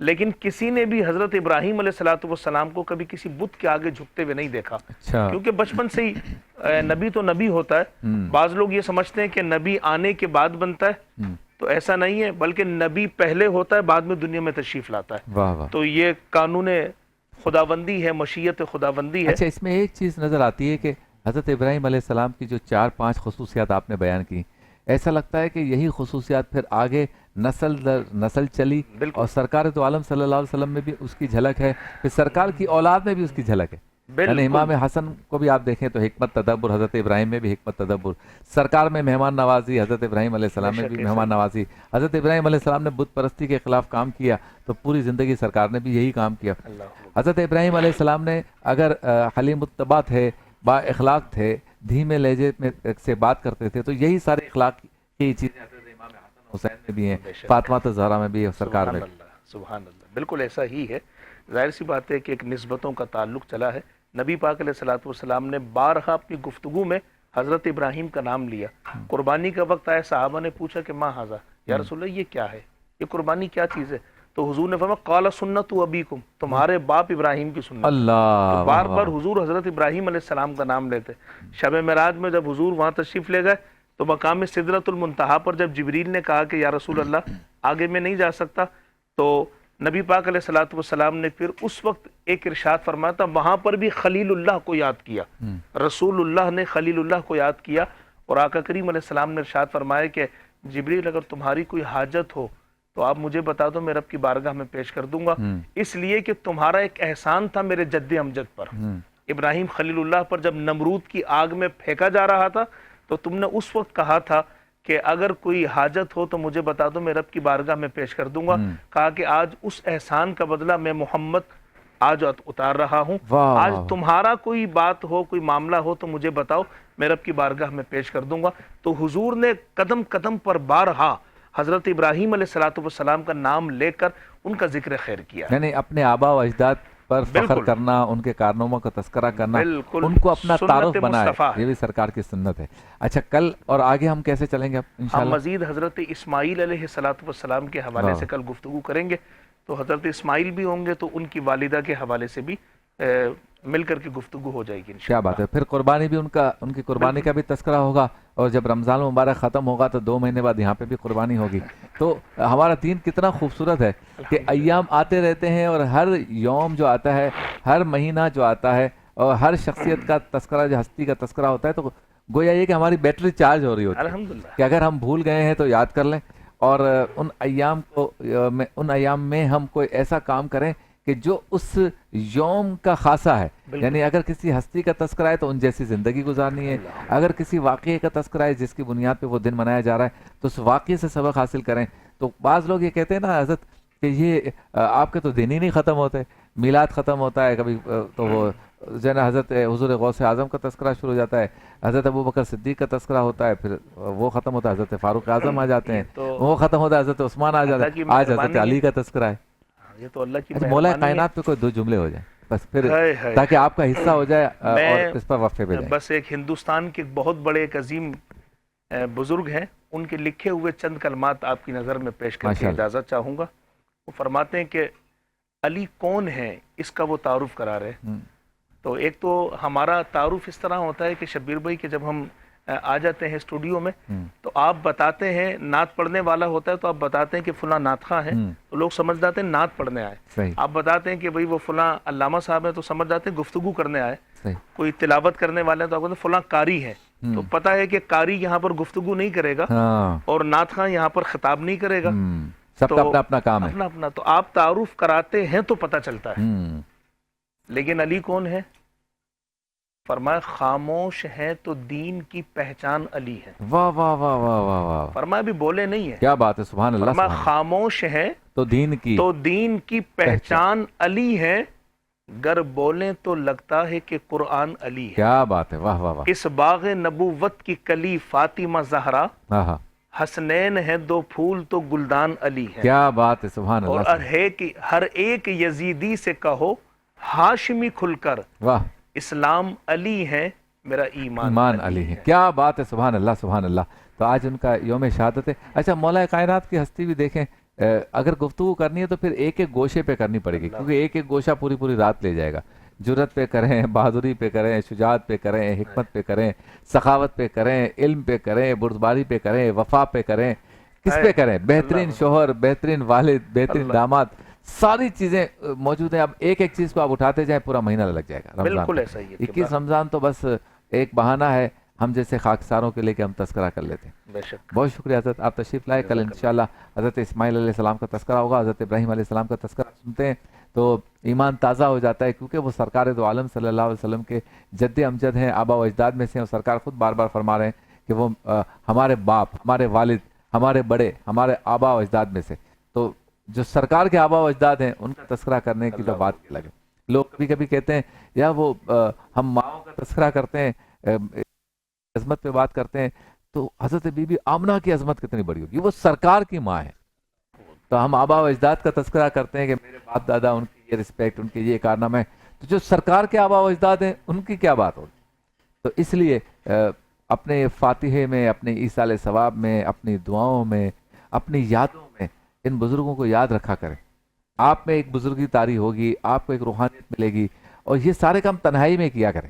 لیکن کسی نے بھی حضرت ابراہیم علیہ السلام کو کبھی کسی بت کے آگے جھکتے ہوئے نہیں دیکھا. اچھا. کیونکہ بچپن سے ہی نبی تو نبی ہوتا ہے. بعض لوگ یہ سمجھتے ہیں کہ نبی آنے کے بعد بنتا ہے, تو ایسا نہیں ہے, بلکہ نبی پہلے ہوتا ہے, بعد میں دنیا میں تشریف لاتا ہے. واہ واہ. تو یہ قانون خداوندی ہے, مشیت خداوندی ہے. اچھا, اس میں ایک چیز نظر آتی ہے کہ حضرت ابراہیم علیہ السلام کی جو 4-5 خصوصیات آپ نے بیان کی, ایسا لگتا ہے کہ یہی خصوصیات پھر آگے نسل در نسل چلی, اور سرکار تو عالم صلی اللہ علیہ وسلم میں بھی اس کی جھلک ہے, پھر سرکار کی اولاد میں بھی اس کی جھلک ہے. یعنی امام حسن کو بھی آپ دیکھیں تو حکمت تدبر, حضرت ابراہیم میں بھی حکمت تدبر, سرکار میں مہمان نوازی, حضرت ابراہیم علیہ السلام میں بھی مہمان نوازی. حضرت ابراہیم علیہ السلام نے بت پرستی کے خلاف کام کیا تو پوری زندگی سرکار نے بھی یہی کام کیا. حضرت ابراہیم علیہ السلام نے اگر حلیم الطبع تھے, با اخلاق تھے, دھیمے لہجے میں سے بات کرتے تھے, تو یہی سارے اخلاق کی چیزیں حضرت امام حسن حسین میں بھی ہیں, فاطمہ الزہرا میں بھی, اور سرکار میں. سبحان اللہ, بالکل ایسا ہی ہے. ظاہر سی بات ہے کہ ایک نسبتوں کا تعلق چلا ہے. نبی پاک علیہ السلام نے بارہا اپنی گفتگو میں حضرت ابراہیم کا نام لیا. قربانی کا وقت آیا, صحابہ نے پوچھا کہ ما ھذا, یا رسول اللہ یہ کیا ہے, یہ قربانی کیا چیز ہے؟ تو حضور نے فرمایا قال سنت ابیکم, تمہارے باپ ابراہیم کی سنت. اللہ, بار بار حضور حضرت ابراہیم علیہ السلام کا نام لیتے. شب معراج میں جب حضور وہاں تشریف لے گئے تو مقام سدرۃ المنتہا پر جب جبریل نے کہا کہ یا رسول اللہ آگے میں نہیں جا سکتا, تو نبی پاک علیہ السلام نے پھر اس وقت ایک ارشاد فرمایا تھا, وہاں پر بھی خلیل اللہ کو یاد کیا. رسول اللہ نے خلیل اللہ کو یاد کیا, اور آقا کریم علیہ السلام نے ارشاد فرمایا کہ جبریل اگر تمہاری کوئی حاجت ہو تو آپ مجھے بتا دو, میں رب کی بارگاہ میں پیش کر دوں گا. اس لیے کہ تمہارا ایک احسان تھا میرے جد امجد پر. ابراہیم خلیل اللہ پر جب نمرود کی آگ میں پھینکا جا رہا تھا تو تم نے اس وقت کہا تھا کہ اگر کوئی حاجت ہو تو مجھے بتا دو, میں رب کی بارگاہ میں پیش کر دوں گا. کہا کہ آج اس احسان کا بدلہ میں محمد آج اتار رہا ہوں. آج تمہارا کوئی بات ہو, کوئی معاملہ ہو تو مجھے بتاؤ, میں رب کی بارگاہ میں پیش کر دوں گا. تو حضور نے قدم قدم پر بارہا حضرت ابراہیم علیہ السلام کا نام لے کر ان کا ذکر خیر کیا. یعنی اپنے آبا و اجداد پر فخر کرنا, ان کے کارناموں کا تذکرہ کرنا, ان کو اپنا تعارف بنایا, یہ بھی سرکار کی سنت ہے. اچھا, کل اور آگے ہم کیسے چلیں گے انشاءاللہ؟ ہم مزید حضرت اسماعیل علیہ السلام کے حوالے سے کل گفتگو کریں گے. تو حضرت اسماعیل بھی ہوں گے تو ان کی والدہ کے حوالے سے بھی مل کر کے گفتگو ہو جائے گی انشاءاللہ. کیا بات ہے. پھر قربانی بھی ان کی قربانی کا بھی تذکرہ ہوگا, اور جب رمضان مبارک ختم ہوگا تو 2 مہینے بعد یہاں پہ بھی قربانی ہوگی. تو ہمارا دین کتنا خوبصورت ہے کہ ایام آتے رہتے ہیں, اور ہر یوم جو آتا ہے, ہر مہینہ جو آتا ہے, اور ہر شخصیت کا تذکرہ, جو ہستی کا تذکرہ ہوتا ہے, تو گویا یہ کہ ہماری بیٹری چارج ہو رہی ہوتی ہے الحمدللہ, کہ اگر ہم بھول گئے ہیں تو یاد کر لیں, اور ان ایام میں ہم کوئی ایسا کام کریں کہ جو اس یوم کا خاصہ ہے. یعنی اگر کسی ہستی کا تذکرہ ہے تو ان جیسی زندگی گزارنی ہے, اگر کسی واقعے کا تذکرہ ہے جس کی بنیاد پہ وہ دن منایا جا رہا ہے تو اس واقعے سے سبق حاصل کریں. تو بعض لوگ یہ کہتے ہیں نا حضرت کہ یہ آپ کے تو دن ہی نہیں ختم ہوتے, میلاد ختم ہوتا ہے کبھی تو وہ جو ہے نا حضرت حضور غوث اعظم کا تذکرہ شروع ہو جاتا ہے, حضرت ابوبکر صدیق کا تذکرہ ہوتا ہے, پھر وہ ختم ہوتا ہے حضرت فاروق اعظم آ جاتے ہیں, وہ ختم ہوتا ہے حضرت عثمان آ جاتے ہیں, آج حضرت علی کا تذکرہ ہے. یہ تو اللہ کی مولا کائنات پہ کوئی 2 جملے ہو جائیں بس, پھر تاکہ آپ کا حصہ ہو جائے اور اس پر وقفے پہ جائیں. بس ایک ہندوستان کے بہت بڑے ایک عظیم بزرگ ہیں, ان کے لکھے ہوئے چند کلمات آپ کی نظر میں پیش کر کے اجازت چاہوں گا. وہ فرماتے ہیں کہ علی کون ہے, اس کا وہ تعارف کرا رہے. تو ایک تو ہمارا تعارف اس طرح ہوتا ہے کہ شبیر بھائی کہ جب ہم آ جاتے ہیں اسٹوڈیو میں تو آپ بتاتے ہیں, نعت پڑھنے والا ہوتا ہے تو آپ بتاتے ہیں کہ فلاں نعت خواں ہے, تو لوگ سمجھ جاتے ہیں نعت پڑھنے آئے. آپ بتاتے ہیں کہ بھئی وہ فلاں علامہ صاحب ہیں تو سمجھ جاتے ہیں گفتگو کرنے آئے. کوئی تلاوت کرنے والے ہیں تو آپ کہتے ہیں فلاں قاری ہے, تو پتہ ہے کہ قاری یہاں پر گفتگو نہیں کرے گا اور نعت خواں یہاں پر خطاب نہیں کرے گا, سب کا اپنا اپنا کام ہے, اپنا اپنا. تو آپ تعارف کراتے ہیں تو پتہ چلتا ہے. لیکن علی کون ہے؟ فرمایا خاموش ہے تو دین کی پہچان علی ہے. واہ واہ واہ واہ واہ واہ. فرمایا بھی بولے نہیں ہے, کیا بات ہے, سبحان اللہ. فرمایا خاموش ہے تو دین کی پہچان علی ہے, گر بولیں تو لگتا ہے کہ قرآن علی ہے. کیا بات ہے, واہ واہ واہ. اس باغ نبوت کی کلی فاطمہ زہرا, حسنین ہے 2 پھول تو گلدان علی ہے. کیا بات ہے, سبحان اللہ. اور ہے کہ ہر ایک یزیدی سے کہو ہاشمی کھل کر, واہ, اسلام علی ہے میرا ایمان علی ہے. کیا بات ہے, سبحان اللہ سبحان اللہ. تو آج ان کا یوم شہادت ہے. اچھا, مولا کائنات کی ہستی بھی دیکھیں اگر گفتگو کرنی ہے تو پھر ایک ایک گوشے پہ کرنی پڑے گی، کیونکہ ایک ایک گوشہ پوری پوری رات لے جائے گا. جرت پہ کریں، بہادری پہ کریں، شجاعت پہ کریں، حکمت پہ کریں، سخاوت پہ کریں، علم پہ کریں، بردباری پہ کریں، وفا پہ کریں، کس پہ کریں، بہترین شوہر، بہترین والد، بہترین داماد، ساری چیزیں موجود ہیں. اب ایک ایک چیز کو آپ اٹھاتے جائیں پورا مہینہ لگ جائے گا. بالکل ایسا ہی ہے. 21 رمضان تو بس ایک بہانہ ہے ہم جیسے خاکساروں کے لے کے ہم تذکرہ کر لیتے ہیں. بے شک. بہت شکریہ حضرت، آپ تشریف لائے. کل انشاءاللہ حضرت اسماعیل علیہ السلام کا تذکرہ ہوگا. حضرت ابراہیم علیہ السلام کا تذکرہ سنتے ہیں تو ایمان تازہ ہو جاتا ہے، کیونکہ وہ سرکار دو عالم صلی اللہ علیہ وسلم کے جد امجد ہیں، آبا و اجداد میں سے ہیں. اور سرکار خود بار بار فرما رہے ہیں کہ وہ ہمارے باپ، ہمارے والد، ہمارے بڑے، ہمارے آبا و اجداد میں سے. تو جو سرکار کے آبا و اجداد ہیں ان کا تذکرہ کرنے کی تو بات الگ ہے. لوگ کبھی کبھی کہتے ہیں یا وہ ہم ماؤں کا تذکرہ کرتے ہیں، عظمت پہ بات کرتے ہیں، تو حضرت بی بی آمنہ کی عظمت کتنی بڑی ہوگی، وہ سرکار کی ماں ہے. تو ہم آبا و اجداد کا تذکرہ کرتے ہیں کہ میرے باپ دادا، ان کی یہ رسپیکٹ، ان کے یہ کارنامے، تو جو سرکار کے آبا و اجداد ہیں ان کی کیا بات ہوگی. تو اس لیے اپنے فاتحے میں، اپنے ایصال ثواب میں، اپنی دعاؤں میں، اپنی یادوں میں ان بزرگوں کو یاد رکھا کریں. آپ میں ایک بزرگی طاری ہوگی، آپ کو ایک روحانیت ملے گی. اور یہ سارے کام تنہائی میں کیا کریں.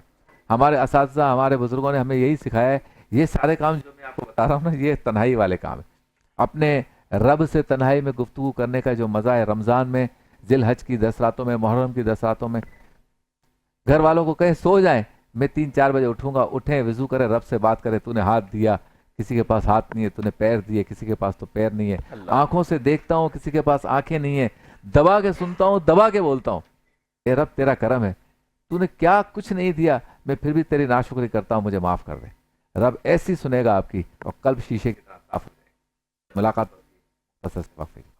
ہمارے اساتذہ، ہمارے بزرگوں نے ہمیں یہی سکھایا ہے. یہ سارے کام جو میں آپ کو بتا رہا ہوں نا، یہ تنہائی والے کام ہیں. اپنے رب سے تنہائی میں گفتگو کرنے کا جو مزہ ہے رمضان میں، ذی الحج کی 10 راتوں میں، محرم کی 10 راتوں میں. گھر والوں کو کہیں سو جائیں، میں 3-4 بجے اٹھوں گا، اٹھیں، وضو کریں، رب سے بات کریں. تو نے ہاتھ دیا، کسی کے پاس ہاتھ نہیں ہے. تو نے پیر دیے، کسی کے پاس تو پیر نہیں ہے. آنکھوں سے دیکھتا ہوں، کسی کے پاس آنکھیں نہیں ہیں. دبا کے سنتا ہوں، دبا کے بولتا ہوں. اے رب تیرا کرم ہے، تو نے کیا کچھ نہیں دیا، میں پھر بھی تیری ناشکری کرتا ہوں، مجھے معاف کر دے. رب ایسی سنے گا آپ کی، اور قلب شیشے کی طرح صاف ہو جائے گا. ملاقات.